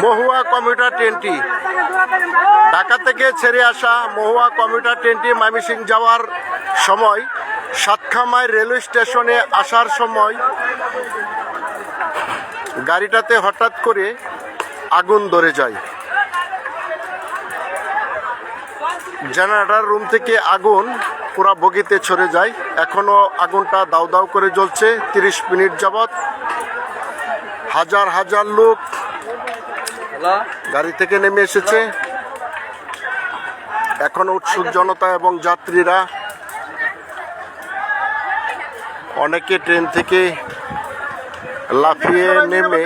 মহুয়া commutator ট্রেনটি ঢাকা থেকে ছেড়ে আসা মহুয়া কমিউটার ট্রেনটি ময়মনসিংহ যাওয়ার সময় সাতখামাই রেলওয়ে স্টেশনে আসার সময় গাড়িটাতে হঠাৎ করে আগুন ধরে যায়। জেনারেটর রুম থেকে আগুন পুরা বগিতে ছড়ে যায়। এখনো আগুনটা দাউ দাউ করে জ্বলছে। 30 মিনিট যাবৎ হাজার হাজার লোক গাড়ি থেকে নেমে এসেছে। এখনো উৎসুক জনতা এবং যাত্রীরা, অনেকে ট্রেন থেকে লাফিয়ে নেমে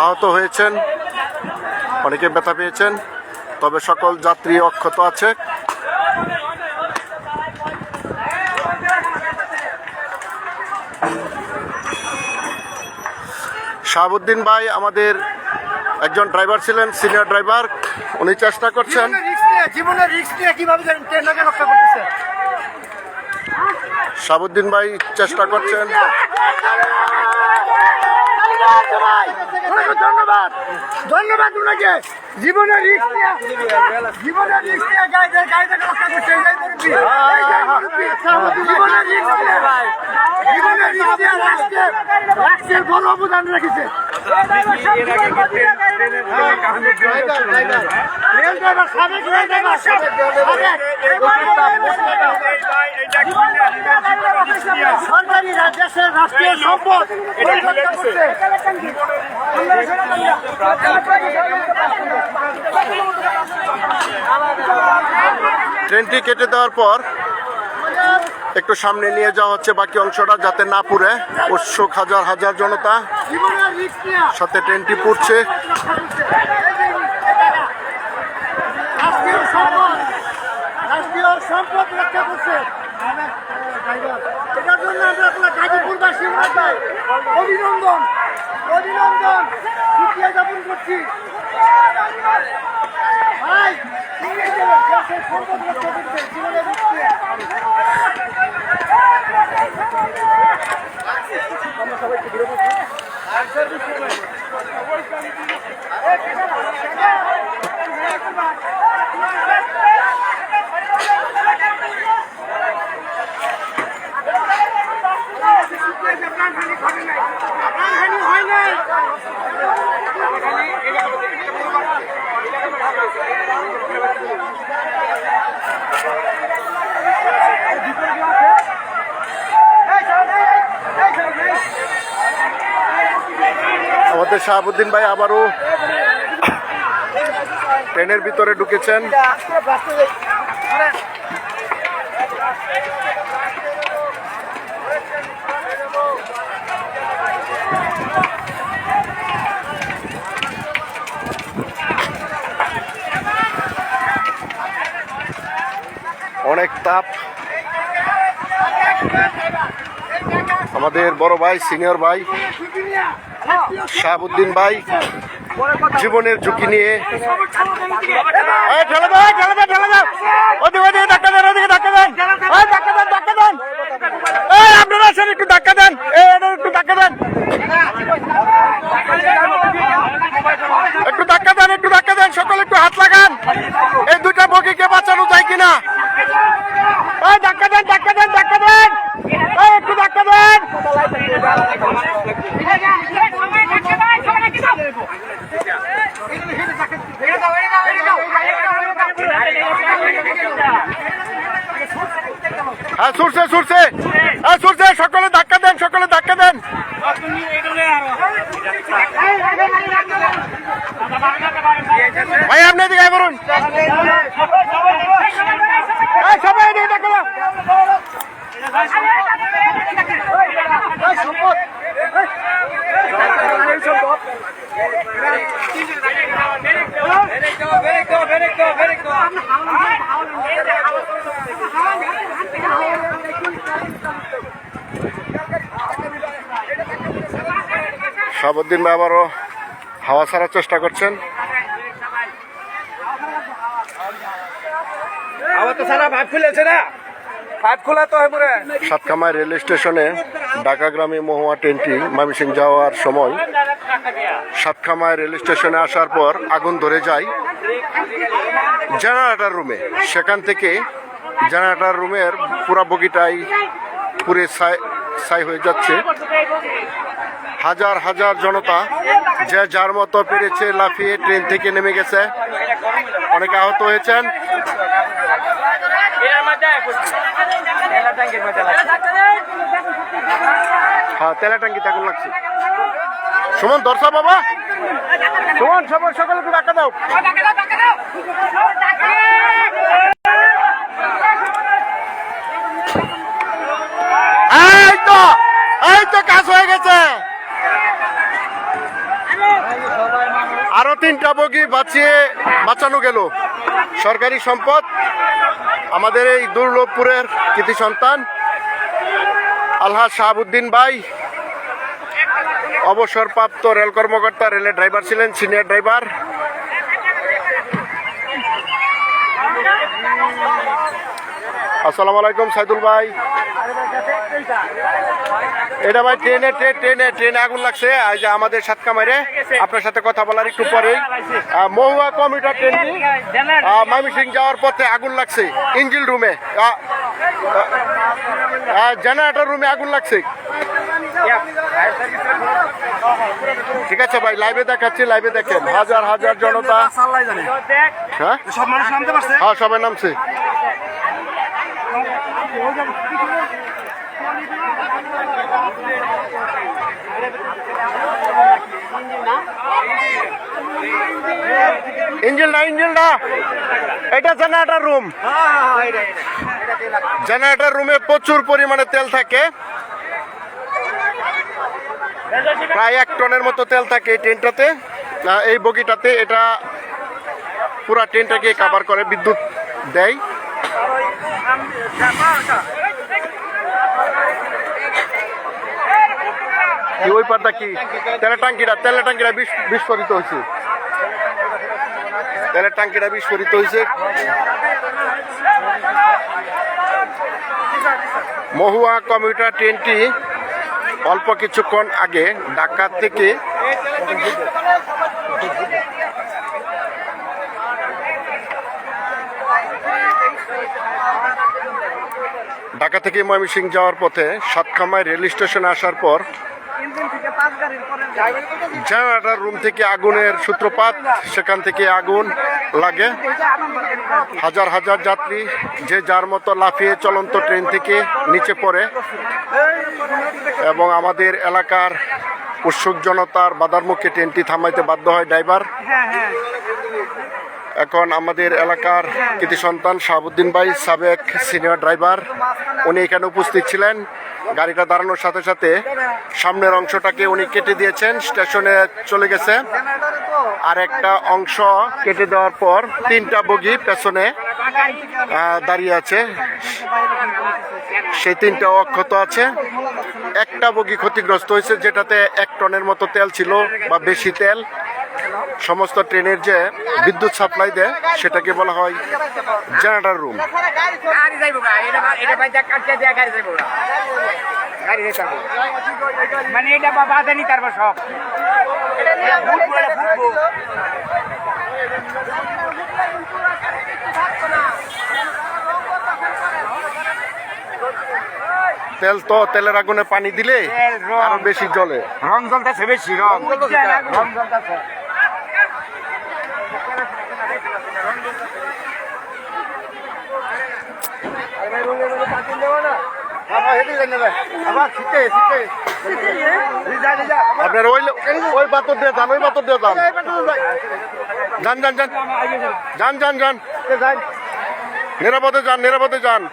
আহত হয়েছেন, অনেকে ব্যথা পেয়েছেন, তবে সকল যাত্রী অক্ষত আছে। শাহাবুদ্দিন ভাই আমাদের একজন ড্রাইভার ছিলেন, সিনিয়র ড্রাইভার। উনি চেষ্টা করছেন জীবনের রিস্ক নিয়ে কিভাবে ট্রেনটাকে রক্ষা করতেছে। শাহাবুদ্দিন ভাই চেষ্টা করছেন। ধন্যবাদ ধন্যবাদ ওনাকে। জীবনের রিস্ক নিয়ে গাড়িটাকে রক্ষা করছে। জীবনের রিস্ক নিয়ে রাষ্ট্রের বড় অবদান রেখেছে। সরকারি দেশের রাষ্ট্রীয় সম্পদ ট্রেনটি কেটে দেওয়ার পর একটু সামনে নিয়ে যাওয়া হচ্ছে বাকি অংশটা যাতে না পুড়ে। উৎসুক হাজার হাজার জনতা, সাথে ট্রেনটি পুড়ছে। রাষ্ট্রীয় সম্পদ রক্ষা করছে। এটার জন্য আমরা গাজীপুরবাসী অভিনন্দন অভিনন্দন সুক্রিয়া জ্ঞাপন করছি। ভাই দেশের সম্পদ রক্ষা করছে। জীবনের আমরা সবাইকে বিরোধী হয় নাই। আমাদের শাহাবুদ্দিন ভাই আবারও ট্রেনের ভিতরে ঢুকেছেন। অনেক তাপ। আমাদের বড় ভাই, সিনিয়র ভাই শাহাবুদ্দিন ভাই জীবনের ঝুঁকি নিয়ে আপনারা আসেন, একটু ধাক্কা দেন, একটু ধাক্কা দেন, একটু ধাক্কা দেন, একটু ধাক্কা দেন, সকলে একটু হাত লাগান। এই দুইটা বগিকে বাঁচানো যায় কিনা? ধাক্কা দেন, ধাক্কা দেন, ধাক্কা দেন, একটু ধাক্কা দেন। হ্যাঁ ছুটছে, ছুটছে, হ্যাঁ ছুটছে, সকলে ধাক্কা দেন, সকলে ধাক্কা দেন। ভাই আপনি এদিকে বলুন, সবাই এদিকে ধাক্কা দাও। শাহাবুদ্দিন ভাই আবারও হাওয়া ছাড়ার চেষ্টা করছেন। আবার তো সারা ভাব খুলেছে না। সাতখামাই রেল স্টেশনে ঢাকাগামী মহুয়া ট্রেনটি ময়মনসিংহ যাওয়ার সময় সাতখামাই রেল স্টেশনে আসার পর আগুন ধরে যায় জেনারেটর রুমে। সেখান থেকে জেনারেটর রুমের পুরা বগিটাই পুরে ছাই হয়ে যাচ্ছে। হাজার হাজার জনতা যে যার মতো পেরেছে লাফিয়ে ট্রেন থেকে নেমে গেছে, অনেকে আহত হয়েছেন। হ্যাঁ, তেলা ট্যাঙ্কিতে আগুন লাগছে। সুমন দর্শা বাবা, সুমন সকলকে ধাক্কা দাও। এই তো কাজ হয়ে গেছে। আরো 3টা বগি বাঁচানো গেল। সরকারি সম্পদ, আমাদের এই দুর্লভপুরের কৃতি সন্তান আলহাজ শাহাবুদ্দিন ভাই, অবসরপ্রাপ্ত রেল কর্মকর্তা, রেলের ড্রাইভার ছিলেন, সিনিয়র ড্রাইভার। আসসালামু আলাইকুম সাইদুল ভাই। এটা ভাই ট্রেনে আগুন লাগছে। আজ আমাদের সাতখামাইরে আপনার সাথে কথা বলার একটু পরেই মহুয়া কমিউটার ট্রেনটি ময়মনসিংহ যাওয়ার পথে আগুন লাগছে। ইঞ্জিন রুমে, জেনারেটর রুমে আগুন লাগছে। ঠিক আছে ভাই, লাইভে দেখাচ্ছি, লাইভে দেখেন। হাজার হাজার জনতা। হ্যাঁ, সবাই নামছে। ইঞ্জিন না, এটা জেনারেটর রুম। জেনারেটর রুমে প্রচুর পরিমাণে তেল থাকে, প্রায় 1 টনের মতো তেল থাকে এই ট্রেনটাতে, এই বগিটাতে। এটা পুরা ট্রেনটাকে কভার করে, বিদ্যুৎ দেয়। ওই পারটা কি তেলের টাঙ্কিটা বিস্ফোরিত হয়েছে। তেলের টাঙ্কিটা বিস্ফোরিত হয়েছে। মহুয়া কমিউটার ট্রেনটি অল্প কিছুক্ষণ আগে ঢাকা থেকে ময়মনসিংহ যাওয়ার পথে সাতখামাই রেল স্টেশনে আসার পর জেনারেটর রুম থেকে আগুনের সূত্রপাত। সেখান থেকে আগুন লাগে। হাজার হাজার যাত্রী যে যার মতো লাফিয়ে চলন্ত ট্রেন থেকে নিচে পড়ে এবং আমাদের এলাকার উৎসুক জনতার বাধার মুখে ট্রেনটি থামাইতে বাধ্য হয় ড্রাইভার। এখন আমাদের এলাকার কৃতি সন্তান শাহাবুদ্দিন ভাই, সাবেক সিনিয়র ড্রাইভার, উনি এখানে উপস্থিত ছিলেন। গাড়িটা দাঁড়ানোর সাথে সাথে সামনের অংশটাকে উনি কেটে দিয়েছেন, স্টেশনে চলে গেছে। আর একটা অংশ কেটে দেওয়ার পর 3টা বগি পেছনে দাঁড়িয়ে আছে, সেই 3টাও অক্ষত আছে। একটা বগি ক্ষতিগ্রস্ত হয়েছে, যেটাতে 1 টনের মতো তেল ছিল বা বেশি তেল। সমস্ত ট্রেনের যে বিদ্যুৎ সাপ্লাই দেয় সেটাকে বলা হয় জেনারেটর রুম। মানে এটা বাবা জানি তারপর সব তেলের আগুনে পানি দিলে আরো বেশি জ্বলে। রং জ্বলতেছে, বেশি রং জ্বলতেছে। আপনার ওই পাথর দিয়ে যান, যান, নিরাপদে যান।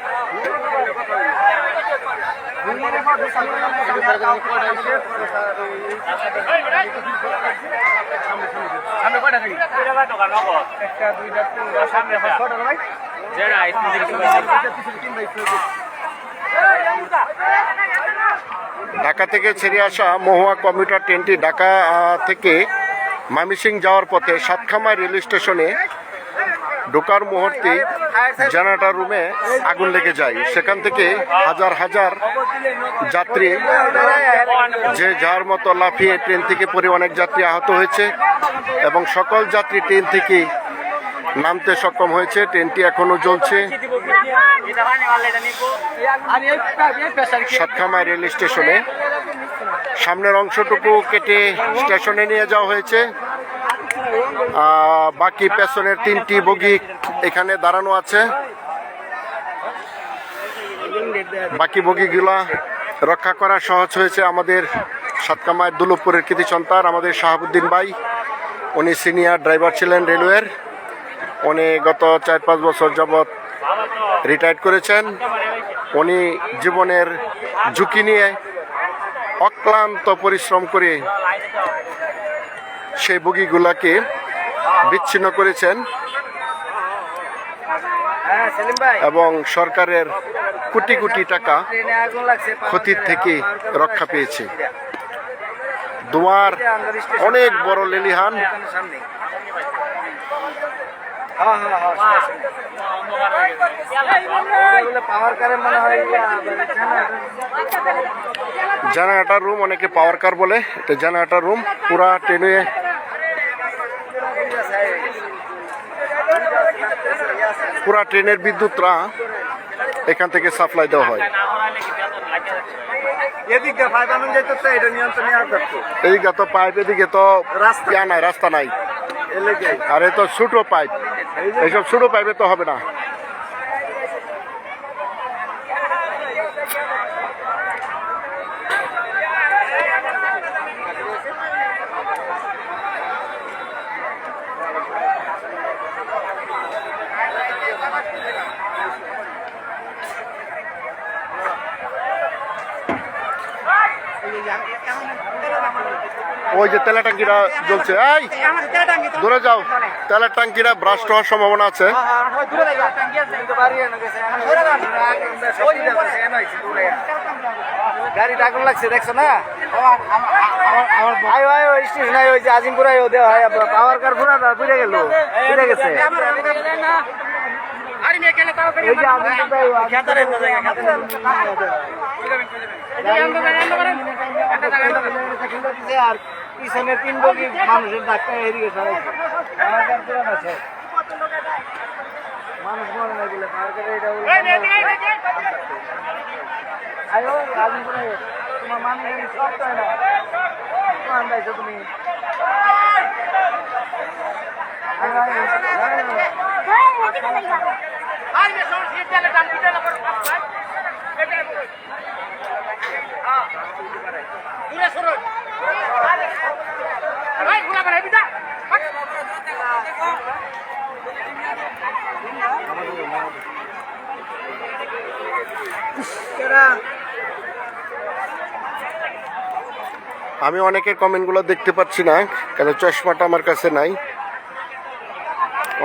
ঢাকা থেকে ছেড়ে আসা মহুয়া কমিউটার ট্রেনটি ঢাকা থেকে ময়মনসিংহ যাওয়ার পথে সাতখামাই রেল স্টেশনে ঢোকার মুহূর্তে জেনারেটর রুমে আগুন লেগে যায়। সেখান থেকে হাজার হাজার যাত্রী যে যার মতো লাফিয়ে ট্রেন থেকে পড়ে অনেক যাত্রী আহত হয়েছে এবং সকল যাত্রী ট্রেন থেকে নামতে সক্ষম হয়েছে। ট্রেনটি এখনো জ্বলছে। সাতখামাই রেল স্টেশনে সামনের অংশটুকু কেটে স্টেশনে নিয়ে যাওয়া হয়েছে। বাকি পেছনের 3টি বগি এখানে দাঁড়ানো আছে। বাকি বগিগুলা রক্ষা করা সহজ হয়েছে আমাদের সাতখামাই দুলভপুরের কৃতি সন্তান আমাদের শাহাবুদ্দিন ভাই। উনি সিনিয়র ড্রাইভার ছিলেন রেলওয়ের। উনি গত 4-5 বছর যাবৎ রিটায়ার্ড করেছেন। উনি জীবনের ঝুঁকি নিয়ে অক্লান্ত পরিশ্রম করে সেই বগিগুলাকে বিচ্ছিন্ন করেছেন এবং সরকারের কোটি কোটি টাকা ক্ষতির থেকে রক্ষা পেয়েছে। দুয়ার অনেক বড় লেলিহান। জেনারেটর রুম, অনেকে পাওয়ার কার বলে, এটা জেনারেটর রুম। পুরা ট্রেনে পুরা ট্রেনের বিদ্যুৎরা এখান থেকে সাপ্লাই দেওয়া হয়। এদিকে তো পাইপ, এদিকে তো রাস্তা নাই, রাস্তা নাই। আরে তো ছোট পাইপ, এইসব ছোট পাইপে তো হবে না। ওই যে তেলের ট্যাঙ্কিটা জ্বলছে, এই দূরে যাও। তেলের ট্যাঙ্কিটা ব্রাস্ট হওয়ার সম্ভাবনা আছে। গাড়িটা আগুন লাগছে, দেখছো না? ওই যে আজিমপুরাই দেওয়া হয়, পাওয়ার কার পুরা পুড়ে গেল, পুড়ে গেছে। আর পিছনে 3 বগি মানুষের ধাক্কা এদিকে সরাইছে। মানুষ মরে না গেলে তোমার মানুষ সব চায় না। আন্দাইছো তুমি? আমি অনেকের কমেন্টগুলো দেখতে পাচ্ছি না, কারণ চশমাটা আমার কাছে নাই।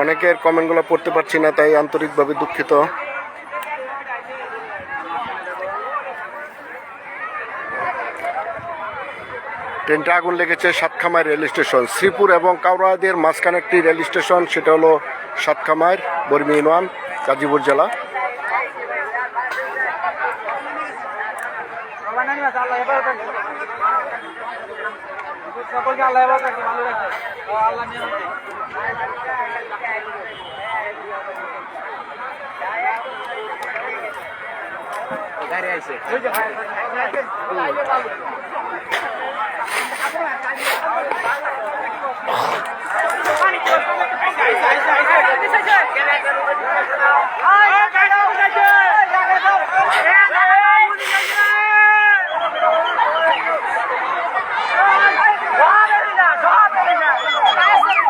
অনেকের কমেন্টগুলো পড়তে পারছি না, তাই আন্তরিকভাবে দুঃখিত। ট্রেনটা আগুন লেগেছে সাতখামাই রেল স্টেশন, শ্রীপুর এবং কাউরাদের মাঝখানে একটি রেল স্টেশন, সেটা হলো সাতখামাইর বর্মি ইউনিয়ন, গাজীপুর জেলা। সকলকে আল্লাহ ভালো রাখে। আল্লাহ গাড়ি আইছে।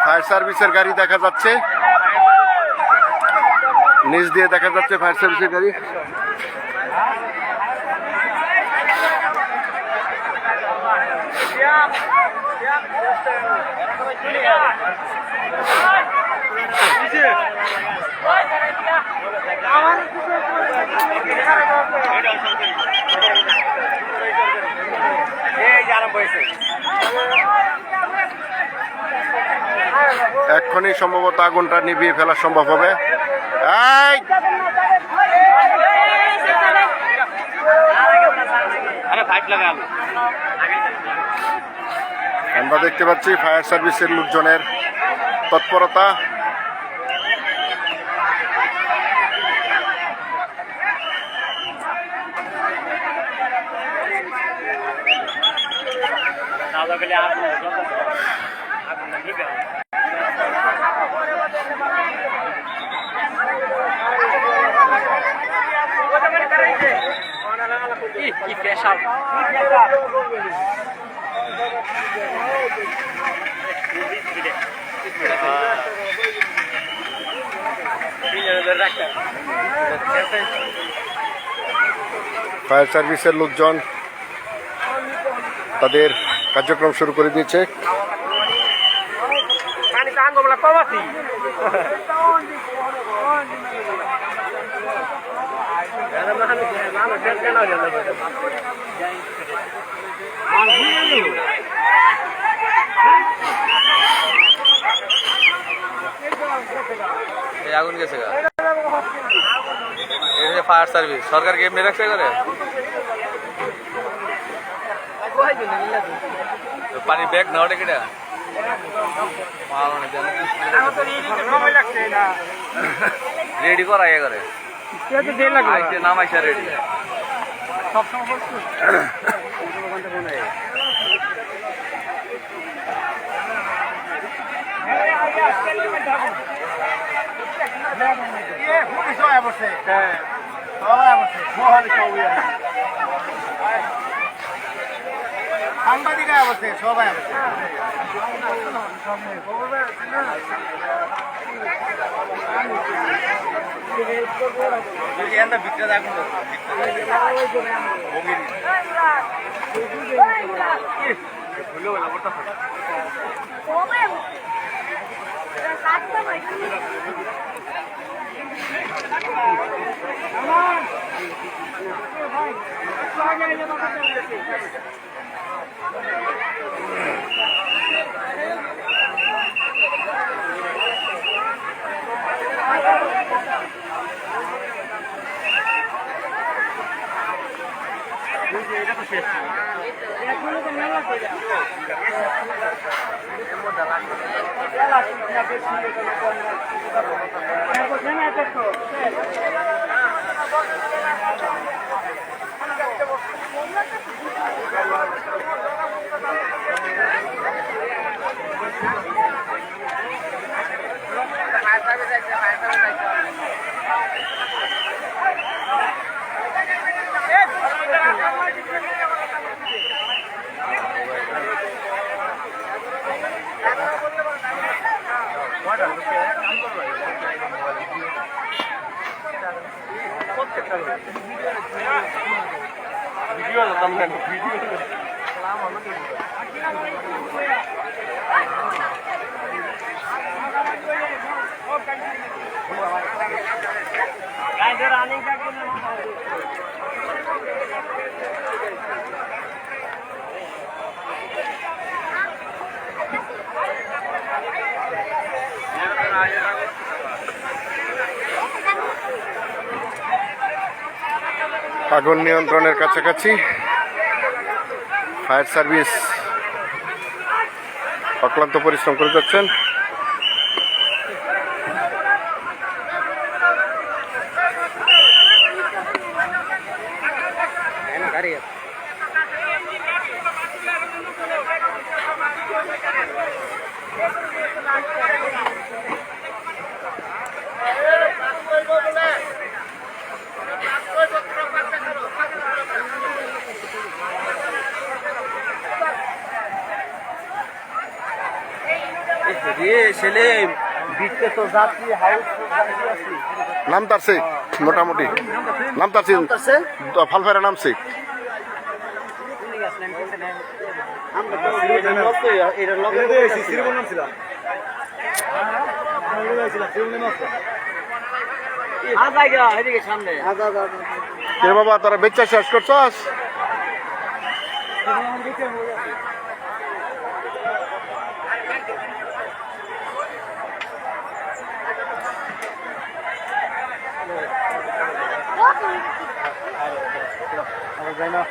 ফায়ার সার্ভিসের গাড়ি দেখা যাচ্ছে, নিচ দিয়ে দেখা যাচ্ছে ফায়ার সার্ভিসের গাড়ি। এখন তখনই সম্ভবত আগুনটা নিভিয়ে ফেলা সম্ভব হবে। এই আমরা দেখতে পাচ্ছি ফায়ার সার্ভিসের লোকজনের তৎপরতা। ফায়ার সার্ভিসের লোকজন তাদের কার্যক্রম শুরু করে দিয়েছে। আগুন গেছে ফায়ার সার্ভিস সরকার এমনি রাখছে করে পানি ব্যাগ না ওটা কেটা রেডি করা আগে করে নামাইছে রেডি সাংবাদিক অবশ্যই সবাই ভিতরে দেখুন আগুন নিয়ন্ত্রণের কাছাকাছি। ফায়ার সার্ভিস অক্লান্ত পরিশ্রম করে যাচ্ছেন। নামতারছে মোটামুটি নামতারছি ফালফাইরা নামছি। বাবা তারা বেচা শেষ করছস? যাই না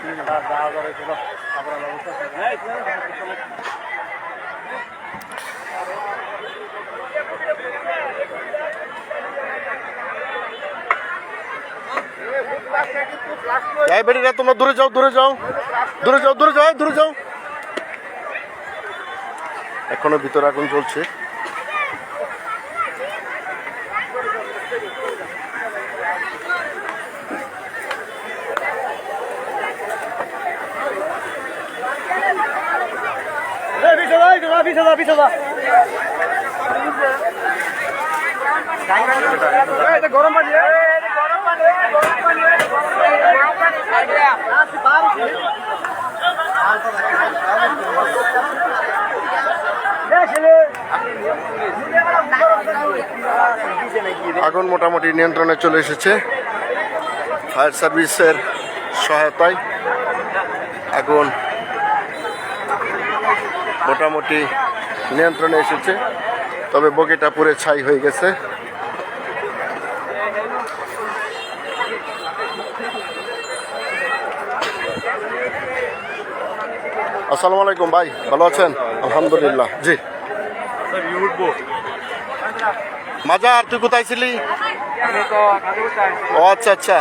যাওয়া যাবে ছিল আপনার ব্যবস্থা এই বেরিয়ে তোমরা দূরে যাও দূরে যাও দূরে যাও দূরে যাও দূরে যাও। এখনো ভিতরে আগুন চলছে। গরম পানি আগুন মোটামুটি নিয়ন্ত্রণে চলে এসেছে ফায়ার সার্ভিসের সহায়তায়। আগুন মোটামুটি নিয়ন্ত্রণে এসেছে, তবে বগিটা পুরে ছাই হয়ে গেছে। আসসালামু আলাইকুম ভাই, ভালো আছেন? আলহামদুলিল্লাহ। জি মাজার, তুই কোথায় ছিলি? ও আচ্ছা আচ্ছা।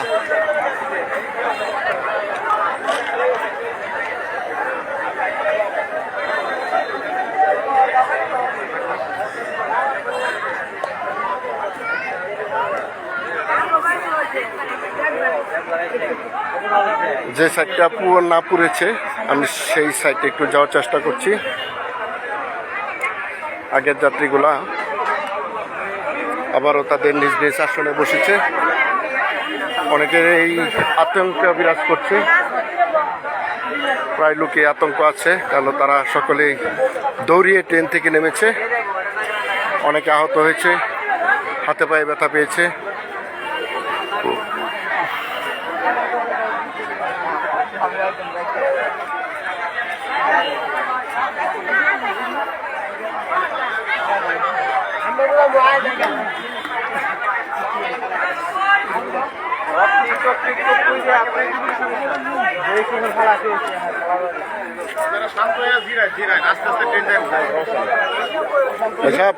যে সাইডটা না পুড়েছে আমি সেই সাইডে একটু যাওয়ার চেষ্টা করছি। আগের যাত্রীগুলা আবারও তাদের নিজ নিজ আসনে বসেছে। অনেকের এই আতঙ্ক বিরাজ করছে, প্রায় লোকে আতঙ্ক আছে, কারণ তারা সকলেই দৌড়িয়ে ট্রেন থেকে নেমেছে। অনেকে আহত হয়েছে, হাতে পায়ে ব্যথা পেয়েছে। এসব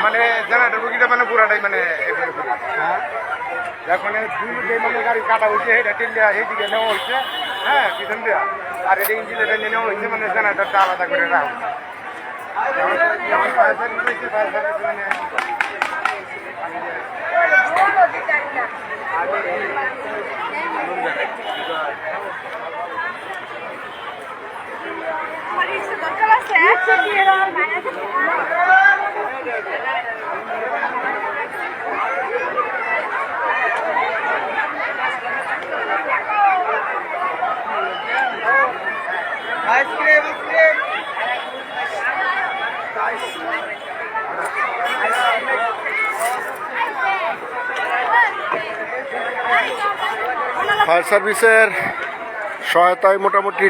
মানে জেনারেটর বুকিটা মানে পুরাটাই মানে মানে মানে গাড়ি কাটা হয়েছে এটা টেনে এইদিকে নেওয়া হয়েছে, হ্যাঁ পিছন দেওয়া, আর এটা ইঞ্জিন এটা নেওয়া হয়েছে, মানে জেনারেটরটা আলাদা করে রাখা যেমন ফায়ার সার্ভিস হয়েছে, ফায়ার সার্ভিস মানে ফায়ার সার্ভিসের সহায়তায় মোটামুটি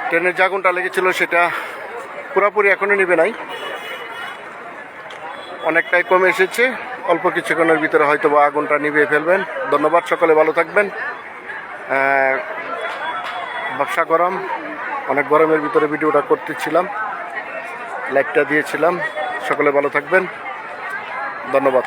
ট্রেনের যে আগুনটা লেগেছিল সেটা পুরোপুরি এখনও নিভে নাই, অনেকটাই কমে এসেছে। অল্প কিছুক্ষণের ভিতরে হয়তো বা আগুনটা নিভিয়ে ফেলবেন। ধন্যবাদ, সকলে ভালো থাকবেন। ব্যবসা গরম, অনেক গরমের ভিতরে ভিডিওটা করতেছিলাম, লাইভটা দিয়েছিলাম। সকলে ভালো থাকবেন, ধন্যবাদ।